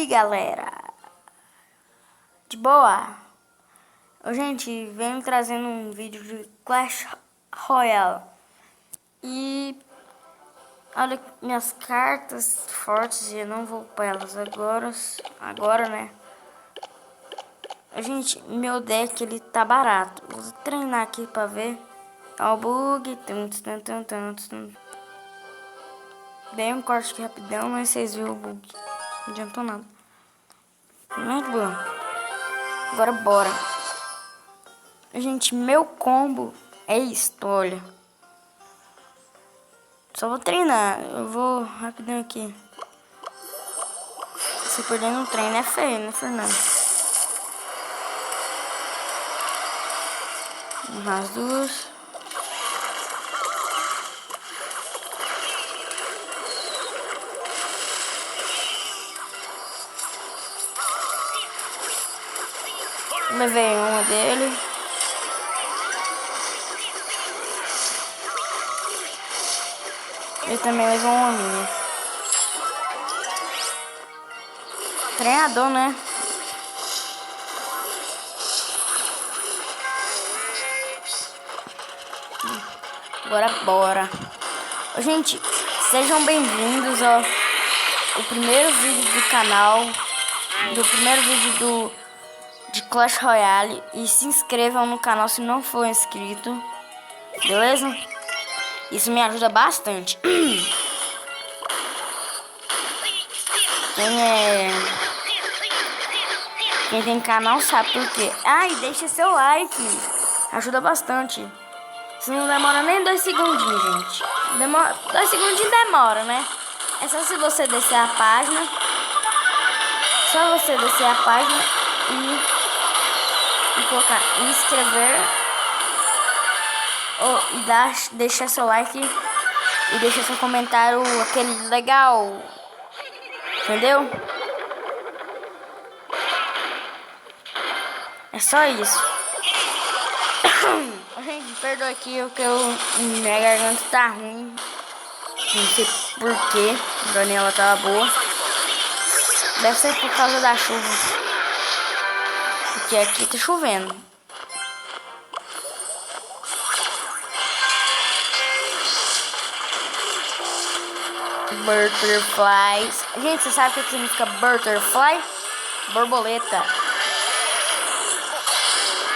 aí, galera? De boa? Gente, venho trazendo um vídeo de Clash Royale. E olha minhas cartas fortes, eu não vou para elas agora, né? Gente, meu deck ele tá barato. Vou treinar aqui pra ver. Ó o bug. Dei um corte aqui rapidão, mas vocês viram o bug. Não adiantou nada. Muito bom. Agora bora. Gente, meu combo é isto, olha. Só vou treinar. Eu vou rapidão aqui. Se perder no treino é feio, né, Fernando? As duas. Levei uma dele. Ele também levou uma minha. Treinador, né? Agora bora. Gente, sejam bem-vindos ao primeiro vídeo do canal. Do primeiro vídeo de Clash Royale. E se inscrevam no canal se não for inscrito. Beleza? Isso me ajuda bastante. Quem tem canal sabe por quê. Ah, e deixa seu like. Ajuda bastante. Isso não demora nem 2 segundinhos, gente. 2 segundinhos demora, né? É só se você descer a página. Só você descer a página e colocar inscrever. E deixar seu like. E deixar seu comentário aquele legal. Entendeu? É só isso. Gente, perdoa aqui que minha garganta tá ruim. Não sei porquê. A Daniela tava boa. Deve ser por causa da chuva. Porque aqui tá chovendo. Butterflies. Gente, você sabe o que significa butterfly? Borboleta.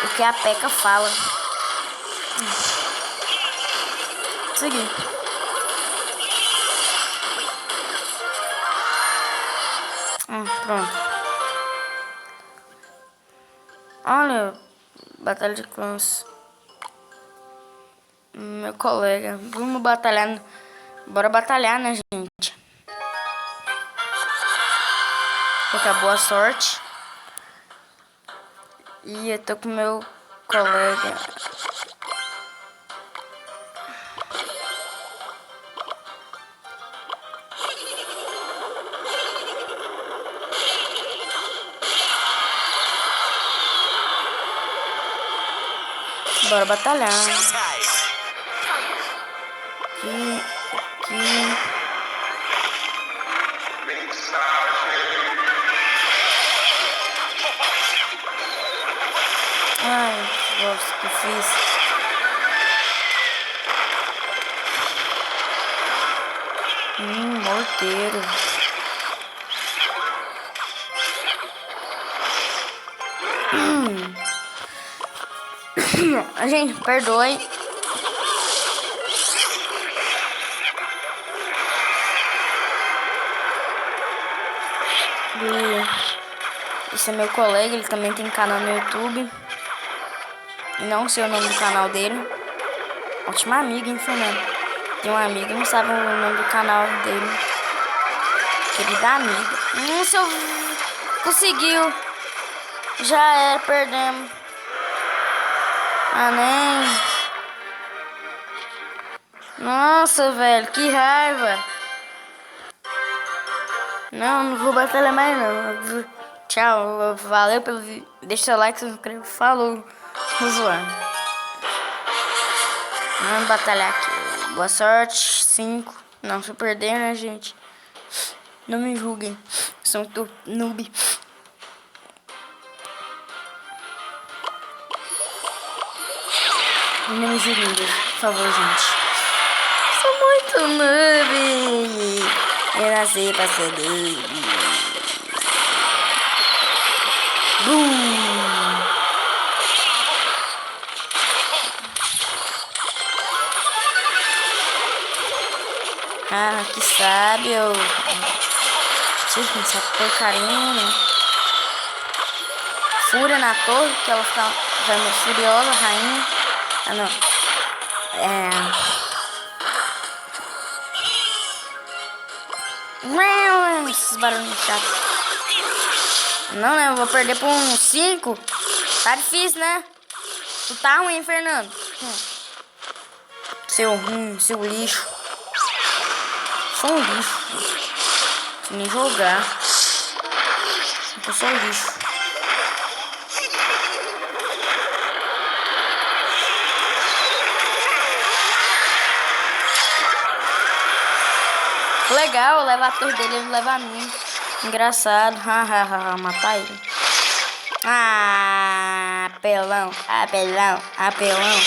O que a P.E.K.K.A fala. Seguir. Pronto. Olha, batalha de clãs. Meu colega. Vamos batalhar. Bora batalhar, né, gente? Fica boa sorte. E eu tô com meu colega. Bora batalhar. Aqui. Ai, nossa, que difícil. Morteiro. Gente, perdoe. Esse é meu colega, ele também tem canal no YouTube. Não sei o nome do canal dele. Ótima amiga, hein, Fernando? Tem um amigo, não sabe o nome do canal dele. Querida amiga. Se eu... Conseguiu. Já era, perdemos. Ah, nem. Nossa, velho, que raiva. Não vou batalhar mais não. Tchau, valeu pelo vídeo. Deixa seu like, se inscreva. Falou. Vou zoar. Vamos batalhar aqui. Boa sorte. 5. Não, se eu perder, né, gente? Não me julguem. Sou muito noob. Não me julguem, por favor, gente. Sou muito noob. Eu nasci pra ser noob. Ah, que sábio. Gente, essa porcaria. Fúria na torre, que ela fica furiosa, rainha. Ah, não. Esses barulhos chatos. Não, né? Eu vou perder por uns 5. Tá difícil, né? Tu tá ruim, Fernando. Seu ruim, seu lixo. Sou um lixo. Sem nem jogar. Eu sou um lixo. Legal, leva a torre dele, ele leva a mim. Engraçado. Hahaha, matar ele. Ah, apelão, apelão, apelão.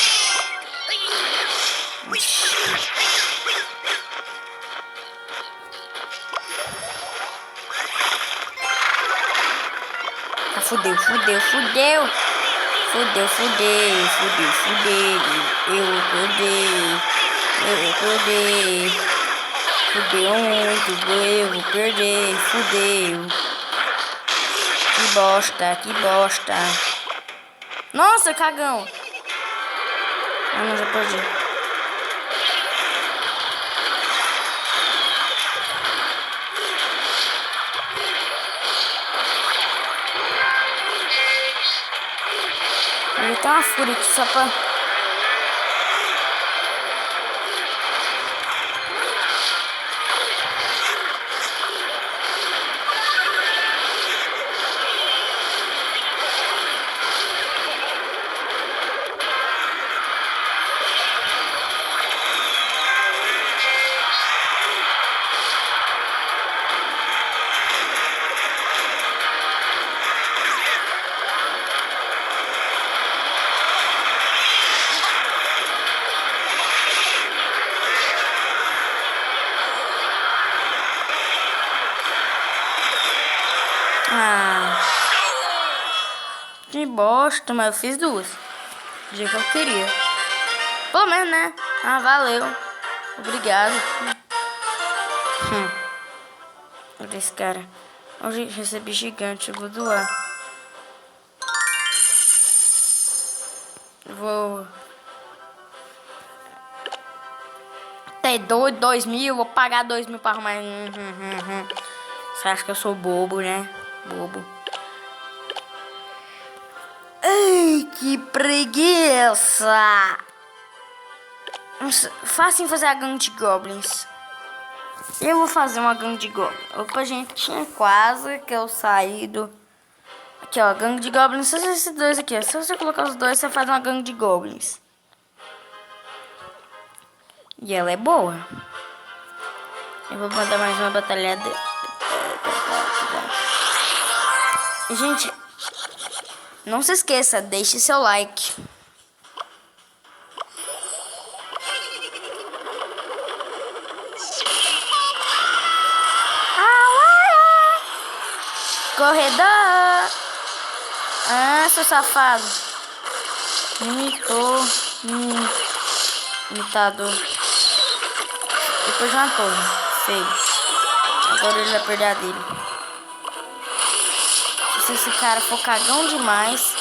Ah, fudeu, fudeu, fudeu. Fudeu, fudeu, fudeu, fudeu. Eu acordei. Fudeu muito, eu vou perder, fudeu. Que bosta, que bosta. Nossa, cagão. Ah, não, já perdi. Ele tem uma fúria aqui só pra... Ah, que bosta, mas eu fiz 2. Do jeito que eu queria. Pelo menos, né? Ah, valeu. Obrigado. Olha esse cara. Hoje recebi gigante, eu vou doar. Vou... Tem 2.000, vou pagar 2.000 pra arrumar. Você acha que eu sou bobo, né? Bobo. Ai, que preguiça! Fácil fazer a gangue de goblins. Eu vou fazer uma gangue de goblins. Opa, gente, tinha quase que eu saí do... Aqui, ó, gangue de goblins. Só esses dois aqui, ó. Se você colocar os dois, você faz uma gangue de goblins. E ela é boa. Eu vou mandar mais uma batalhada. Gente, não se esqueça, deixe seu like. Corredor! Ah, seu safado. Imitou. Imitador. Depois de uma torre. Feio. Agora ele vai perder a dele. Se esse cara for cagão demais.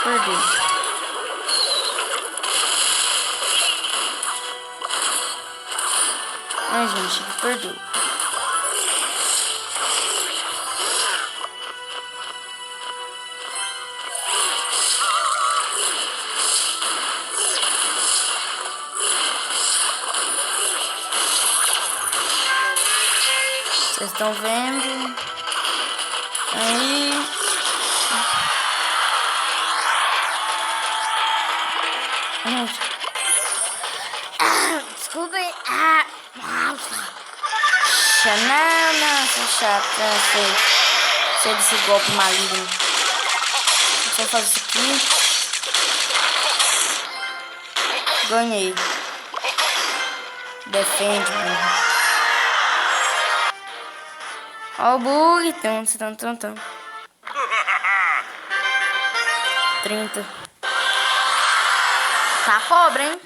Perdi. Ai, gente, perdeu. Vocês estão vendo? Aí. Desculpa aí. Nossa. Não, sou chata. Sei desse golpe maligno. Deixa eu fazer isso aqui. Ganhei. Defende, mano. Ó o bug. 30. Tá pobre, hein?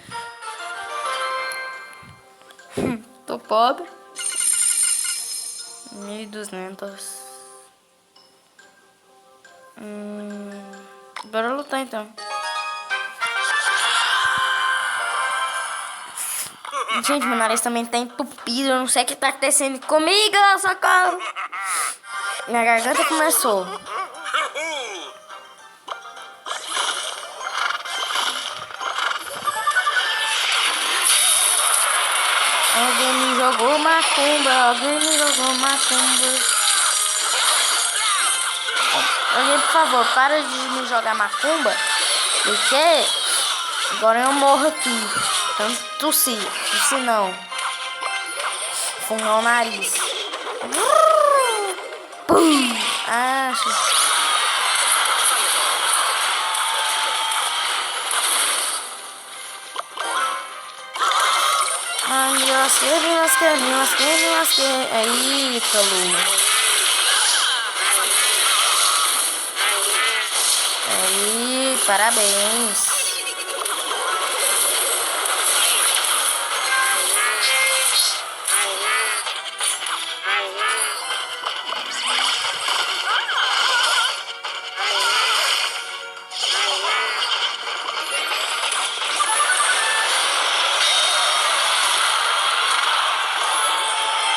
Tô pobre. 1200. Bora lutar então. Gente, meu nariz também tá entupido. Eu não sei o que tá acontecendo comigo. Socorro. Minha garganta começou. Alguém me jogou macumba. Alguém, por favor, para de me jogar macumba. Porque agora eu morro aqui. Então tossi não. Fumar o nariz. Pum! Acho. Ai, me lasquei. Eita, Luma. Aí, parabéns.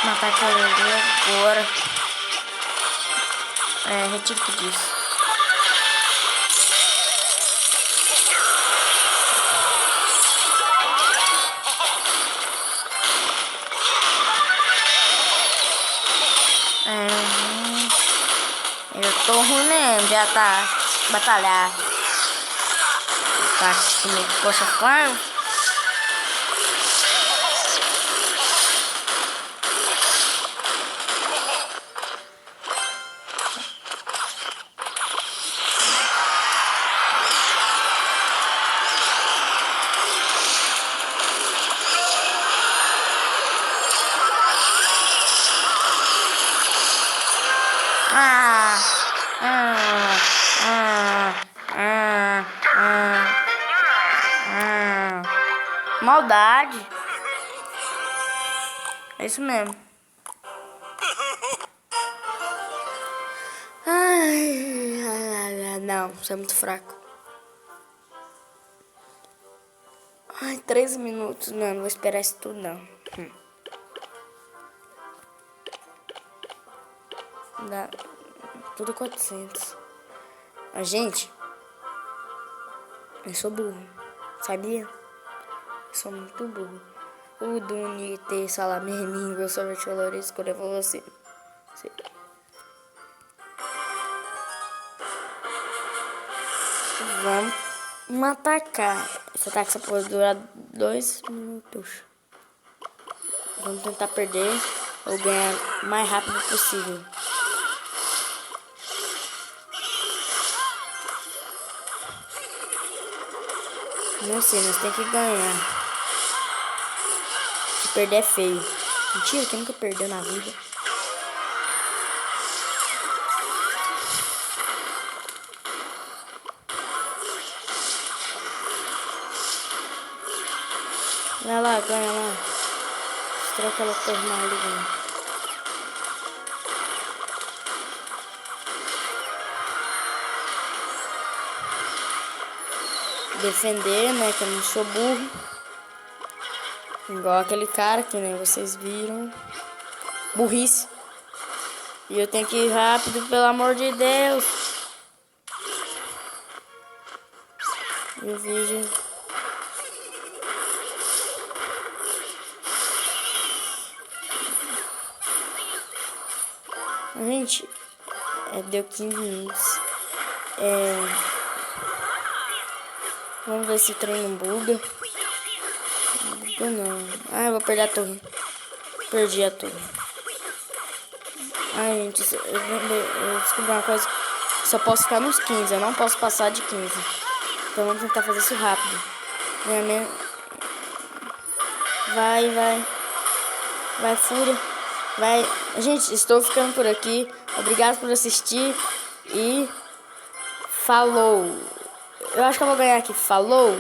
Matar aquela ali agora. Retiro o que disse. Eu tô ruim mesmo, já tá batalhar. Tá comigo, poxa, farm. Maldade. É isso mesmo. Não, você é muito fraco. 13 minutos, não vou esperar isso tudo não. Dá tudo 400. Gente, eu sou burro, sabia? Eu sou muito burro. O Duni ter salamermin, meu sorvete oloroso, escolher pra você. Vamos atacar. Esse ataque só pode durar 2 minutos. Vamos tentar perder ou ganhar o mais rápido possível. Não sei, nós temos que ganhar. Se perder é feio. Mentira, quem nunca perdeu na vida? Vai lá, ganha lá. Destrói aquela torre maligna. Defender, né? Que eu não sou burro. Igual aquele cara que nem vocês viram. Burrice. E eu tenho que ir rápido, pelo amor de Deus. E o vídeo. Gente, deu 15 minutos. Vamos ver se o trem não buga. Buga não. Ah, eu vou perder a torre. Perdi a torre. Ai, gente, eu descobri uma coisa. Só posso ficar nos 15, eu não posso passar de 15. Então vamos tentar fazer isso rápido. Vai, vai. Vai, fúria. Vai. Gente, estou ficando por aqui. Obrigado por assistir. E falou. Eu acho que eu vou ganhar aqui. Falou.